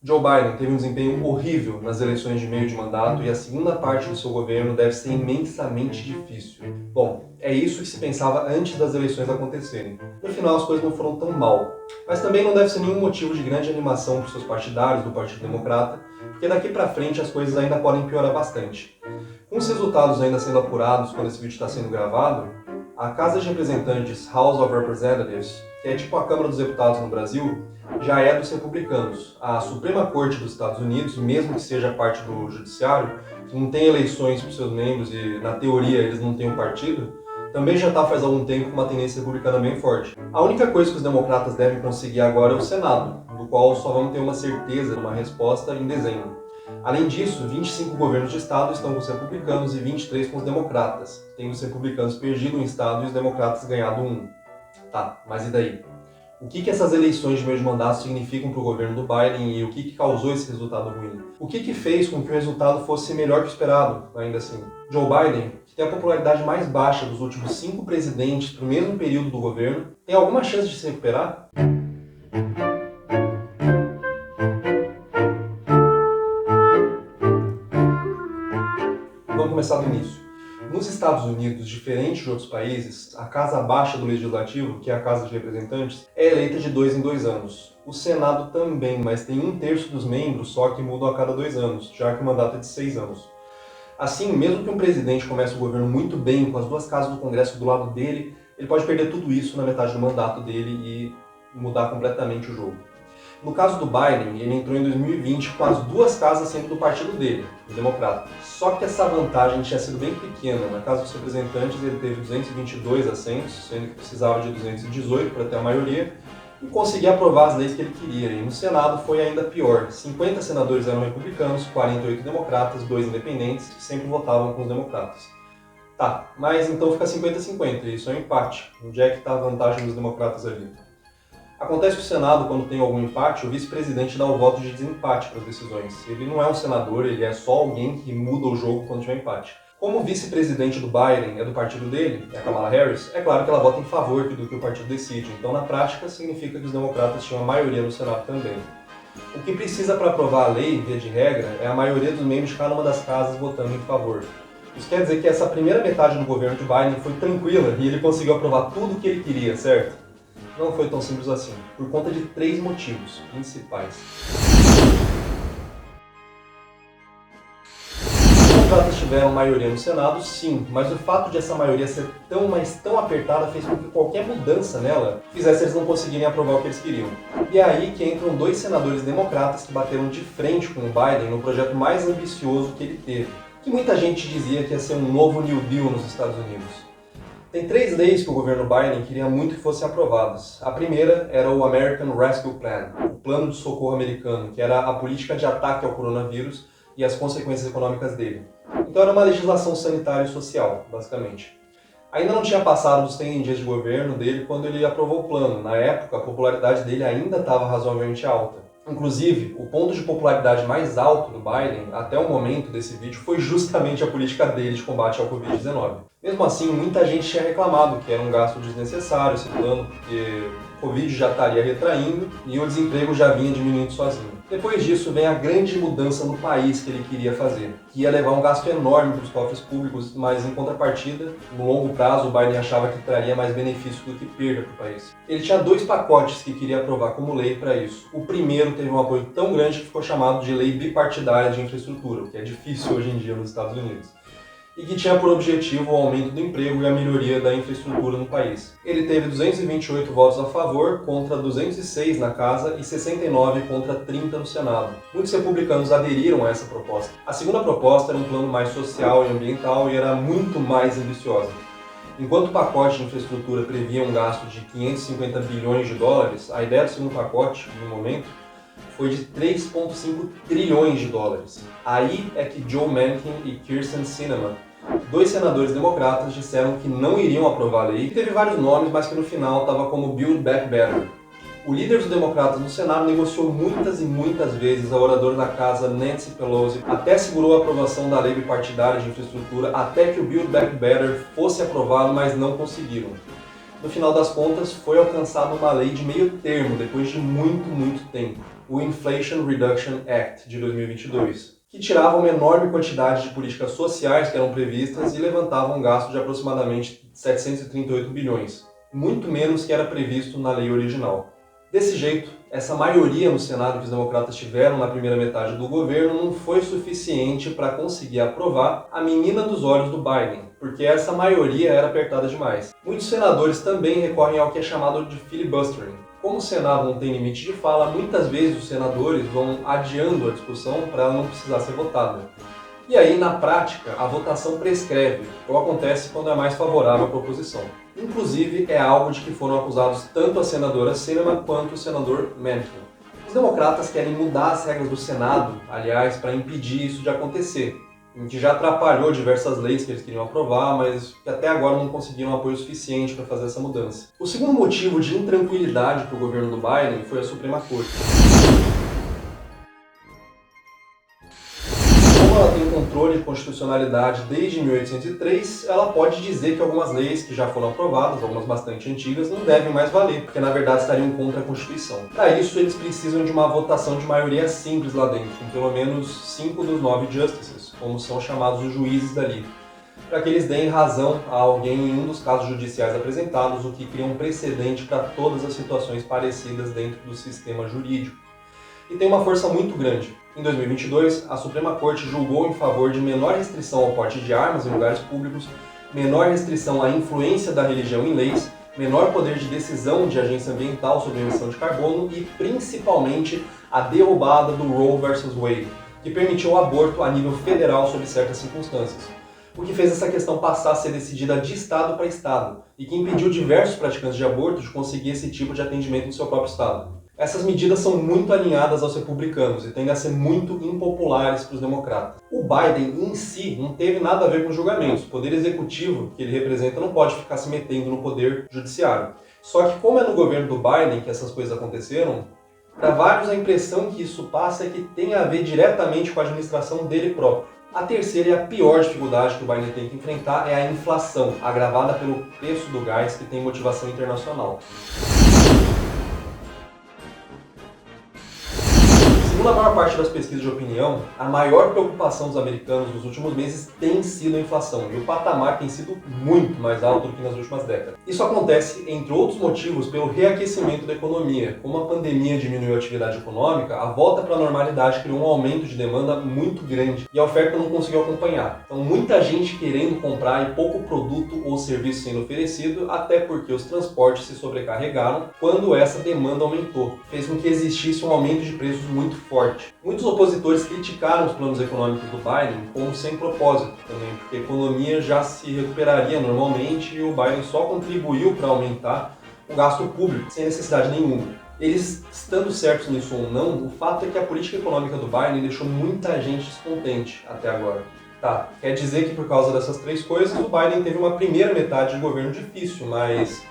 Joe Biden teve um desempenho horrível nas eleições de meio de mandato e a segunda parte do seu governo deve ser imensamente difícil. Bom, é isso que se pensava antes das eleições acontecerem. No final, as coisas não foram tão mal. Mas também não deve ser nenhum motivo de grande animação para os seus partidários do Partido Democrata, porque daqui para frente as coisas ainda podem piorar bastante. Com os resultados ainda sendo apurados quando esse vídeo está sendo gravado, a Casa de Representantes, House of Representatives, que é tipo a Câmara dos Deputados no Brasil, já é dos republicanos. A Suprema Corte dos Estados Unidos, mesmo que seja parte do judiciário, que não tem eleições para os seus membros e, na teoria, eles não têm um partido, também já está faz algum tempo com uma tendência republicana bem forte. A única coisa que os democratas devem conseguir agora é o Senado, do qual só vamos ter uma certeza, uma resposta em dezembro. Além disso, 25 governos de estado estão com os republicanos e 23 com os democratas, tendo os republicanos perdido um estado e os democratas ganhado um. Tá, mas e daí? O que essas eleições de meio de mandato significam para o governo do Biden e o que causou esse resultado ruim? O que fez com que o resultado fosse melhor que o esperado, ainda assim? Joe Biden, que tem a popularidade mais baixa dos últimos 5 presidentes para o mesmo período do governo, tem alguma chance de se recuperar? Vamos começar do início. Nos Estados Unidos, diferente de outros países, a Casa Baixa do Legislativo, que é a Casa de Representantes, é eleita de 2 em 2 anos. O Senado também, mas tem 1/3 dos membros só que mudam a cada 2 anos, já que o mandato é de 6 anos. Assim, mesmo que um presidente comece o governo muito bem, com as duas casas do Congresso do lado dele, ele pode perder tudo isso na metade do mandato dele e mudar completamente o jogo. No caso do Biden, ele entrou em 2020 com as duas casas sendo do partido dele, o Democrata. Só que essa vantagem tinha sido bem pequena. Na Casa dos Representantes ele teve 222 assentos, sendo que precisava de 218 para ter a maioria, e conseguir aprovar as leis que ele queria. E no Senado foi ainda pior. 50 senadores eram republicanos, 48 democratas, 2 independentes, que sempre votavam com os democratas. Tá, mas então fica 50-50, isso é um empate. Onde é que está a vantagem dos democratas ali? Acontece que o Senado, quando tem algum empate, o vice-presidente dá o voto de desempate para as decisões. Ele não é um senador, ele é só alguém que muda o jogo quando tiver empate. Como o vice-presidente do Biden é do partido dele, é a Kamala Harris, é claro que ela vota em favor do que o partido decide. Então, na prática, significa que os democratas tinham a maioria no Senado também. O que precisa para aprovar a lei, via de regra, é a maioria dos membros de cada uma das casas votando em favor. Isso quer dizer que essa primeira metade do governo de Biden foi tranquila e ele conseguiu aprovar tudo o que ele queria, certo? Não foi tão simples assim, por conta de 3 motivos principais. Os democratas tiveram maioria no Senado, sim, mas o fato de essa maioria ser tão apertada fez com que qualquer mudança nela fizesse eles não conseguirem aprovar o que eles queriam. E é aí que entram 2 senadores democratas que bateram de frente com o Biden no projeto mais ambicioso que ele teve, que muita gente dizia que ia ser um novo New Deal nos Estados Unidos. Tem 3 leis que o governo Biden queria muito que fossem aprovadas. A primeira era o American Rescue Plan, o Plano de Socorro Americano, que era a política de ataque ao coronavírus e as consequências econômicas dele. Então era uma legislação sanitária e social, basicamente. Ainda não tinha passado dos 100 dias de governo dele quando ele aprovou o plano. Na época, a popularidade dele ainda estava razoavelmente alta. Inclusive, o ponto de popularidade mais alto do Biden, até o momento desse vídeo, foi justamente a política dele de combate ao Covid-19. Mesmo assim, muita gente tinha reclamado que era um gasto desnecessário esse plano, porque o Covid já estaria retraindo e o desemprego já vinha diminuindo sozinho. Depois disso, vem a grande mudança no país que ele queria fazer, que ia levar um gasto enorme para os cofres públicos, mas em contrapartida, no longo prazo, o Biden achava que traria mais benefício do que perda para o país. Ele tinha 2 pacotes que queria aprovar como lei para isso. O primeiro teve um apoio tão grande que ficou chamado de Lei Bipartidária de Infraestrutura, o que é difícil hoje em dia nos Estados Unidos, e que tinha por objetivo o aumento do emprego e a melhoria da infraestrutura no país. Ele teve 228 votos a favor contra 206 na Casa e 69 contra 30 no Senado. Muitos republicanos aderiram a essa proposta. A segunda proposta era um plano mais social e ambiental e era muito mais ambiciosa. Enquanto o pacote de infraestrutura previa um gasto de 550 bilhões de dólares, a ideia do segundo pacote, no momento, foi de 3,5 trilhões de dólares. Aí é que Joe Manchin e Kyrsten Sinema, 2 senadores democratas, disseram que não iriam aprovar a lei, que teve vários nomes, mas que no final estava como Build Back Better. O líder dos democratas no Senado negociou muitas e muitas vezes a oradora da casa Nancy Pelosi, até segurou a aprovação da lei bipartidária de infraestrutura, até que o Build Back Better fosse aprovado, mas não conseguiram. No final das contas, foi alcançada uma lei de meio termo, depois de muito tempo. o Inflation Reduction Act de 2022, que tirava uma enorme quantidade de políticas sociais que eram previstas e levantava um gasto de aproximadamente 738 bilhões, muito menos que era previsto na lei original. Desse jeito, essa maioria no Senado que os democratas tiveram na primeira metade do governo não foi suficiente para conseguir aprovar a menina dos olhos do Biden, porque essa maioria era apertada demais. Muitos senadores também recorrem ao que é chamado de filibustering. Como o Senado não tem limite de fala, muitas vezes os senadores vão adiando a discussão para ela não precisar ser votada. E aí, na prática, a votação prescreve, ou acontece quando é mais favorável à proposição. Inclusive, é algo de que foram acusados tanto a senadora Sinema quanto o senador Manchin. Os democratas querem mudar as regras do Senado, aliás, para impedir isso de acontecer, o que já atrapalhou diversas leis que eles queriam aprovar, mas que até agora não conseguiram apoio suficiente para fazer essa mudança. O segundo motivo de intranquilidade para o governo do Biden foi a Suprema Corte. Como ela tem controle de constitucionalidade desde 1803, ela pode dizer que algumas leis que já foram aprovadas, algumas bastante antigas, não devem mais valer, porque na verdade estariam contra a Constituição. Para isso, eles precisam de uma votação de maioria simples lá dentro, com pelo menos 5 dos 9 justices, como são chamados os juízes dali, para que eles deem razão a alguém em um dos casos judiciais apresentados, o que cria um precedente para todas as situações parecidas dentro do sistema jurídico. E tem uma força muito grande. Em 2022, a Suprema Corte julgou em favor de menor restrição ao porte de armas em lugares públicos, menor restrição à influência da religião em leis, menor poder de decisão de agência ambiental sobre emissão de carbono e, principalmente, a derrubada do Roe vs. Wade, que permitiu o aborto a nível federal sob certas circunstâncias, o que fez essa questão passar a ser decidida de estado para estado e que impediu diversos praticantes de aborto de conseguir esse tipo de atendimento no seu próprio estado. Essas medidas são muito alinhadas aos republicanos e tendem a ser muito impopulares para os democratas. O Biden em si não teve nada a ver com julgamentos. O poder executivo que ele representa não pode ficar se metendo no poder judiciário. Só que como é no governo do Biden que essas coisas aconteceram, para vários a impressão que isso passa é que tem a ver diretamente com a administração dele próprio. A terceira e a pior dificuldade que o Biden tem que enfrentar é a inflação, agravada pelo preço do gás que tem motivação internacional. Segundo a maior parte das pesquisas de opinião, a maior preocupação dos americanos nos últimos meses tem sido a inflação, e o patamar tem sido muito mais alto do que nas últimas décadas. Isso acontece, entre outros motivos, pelo reaquecimento da economia. Como a pandemia diminuiu a atividade econômica, a volta para a normalidade criou um aumento de demanda muito grande, e a oferta não conseguiu acompanhar. Então, muita gente querendo comprar e pouco produto ou serviço sendo oferecido, até porque os transportes se sobrecarregaram quando essa demanda aumentou. Fez com que existisse um aumento de preços muito forte. Muitos opositores criticaram os planos econômicos do Biden como sem propósito também, porque a economia já se recuperaria normalmente e o Biden só contribuiu para aumentar o gasto público sem necessidade nenhuma. Eles estando certos nisso ou não, o fato é que a política econômica do Biden deixou muita gente descontente até agora. Tá, quer dizer que por causa dessas três coisas o Biden teve uma primeira metade de governo difícil, mas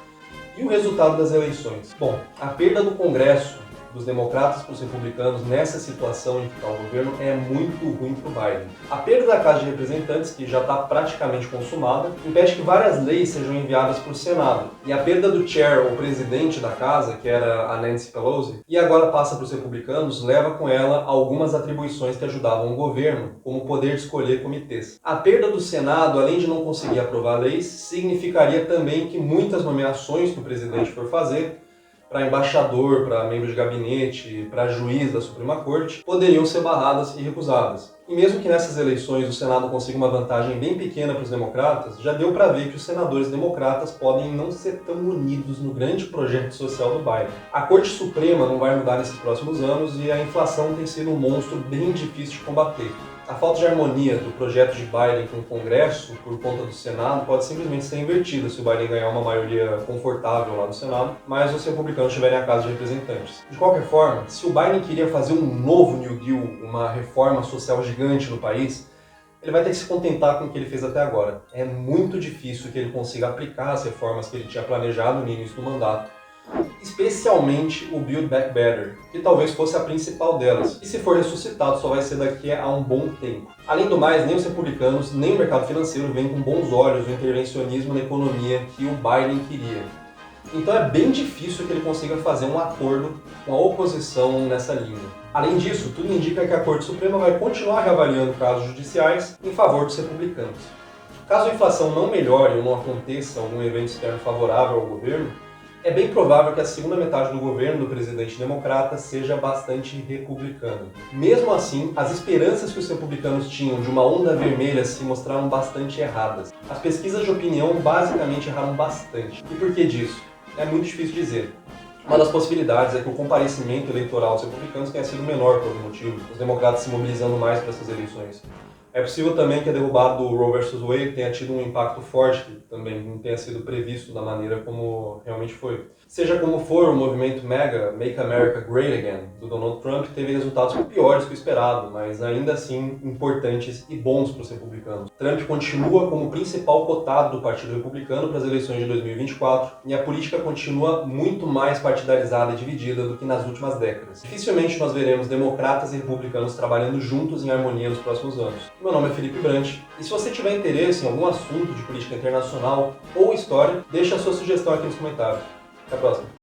e o resultado das eleições? Bom, a perda do Congresso dos democratas para os republicanos nessa situação em que está o governo é muito ruim para o Biden. A perda da Casa de Representantes, que já está praticamente consumada, impede que várias leis sejam enviadas para o Senado. E a perda do chair, ou presidente da casa, que era a Nancy Pelosi, e agora passa para os republicanos, leva com ela algumas atribuições que ajudavam o governo, como o poder de escolher comitês. A perda do Senado, além de não conseguir aprovar leis, significaria também que muitas nomeações que o presidente for fazer para embaixador, para membro de gabinete, para juiz da Suprema Corte, poderiam ser barradas e recusadas. E mesmo que nessas eleições o Senado consiga uma vantagem bem pequena para os democratas, já deu para ver que os senadores democratas podem não ser tão unidos no grande projeto social do Biden. A Corte Suprema não vai mudar nesses próximos anos e a inflação tem sido um monstro bem difícil de combater. A falta de harmonia do projeto de Biden com o Congresso, por conta do Senado, pode simplesmente ser invertida se o Biden ganhar uma maioria confortável lá no Senado, mas os republicanos tiverem a Casa de Representantes. De qualquer forma, se o Biden queria fazer um novo New Deal, uma reforma social gigante no país, ele vai ter que se contentar com o que ele fez até agora. É muito difícil que ele consiga aplicar as reformas que ele tinha planejado no início do mandato, especialmente o Build Back Better, que talvez fosse a principal delas. E se for ressuscitado, só vai ser daqui a um bom tempo. Além do mais, nem os republicanos, nem o mercado financeiro veem com bons olhos o intervencionismo na economia que o Biden queria. Então é bem difícil que ele consiga fazer um acordo com a oposição nessa linha. Além disso, tudo indica que a Corte Suprema vai continuar reavaliando casos judiciais em favor dos republicanos. Caso a inflação não melhore ou não aconteça algum evento externo favorável ao governo, é bem provável que a segunda metade do governo do presidente democrata seja bastante republicana. Mesmo assim, as esperanças que os republicanos tinham de uma onda vermelha se mostraram bastante erradas. As pesquisas de opinião basicamente erraram bastante. E por que disso? É muito difícil dizer. Uma das possibilidades é que o comparecimento eleitoral dos republicanos tenha sido menor por algum motivo, os democratas se mobilizando mais para essas eleições. É possível também que a derrubada do Roe vs. Wade tenha tido um impacto forte, que também não tenha sido previsto da maneira como realmente foi. Seja como for, o movimento MAGA, Make America Great Again, do Donald Trump, teve resultados piores que o esperado, mas ainda assim importantes e bons para os republicanos. Trump continua como o principal cotado do Partido Republicano para as eleições de 2024 e a política continua muito mais partidarizada e dividida do que nas últimas décadas. Dificilmente nós veremos democratas e republicanos trabalhando juntos em harmonia nos próximos anos. Meu nome é Felipe Brant, e se você tiver interesse em algum assunto de política internacional ou história, deixe a sua sugestão aqui nos comentários. Até a próxima!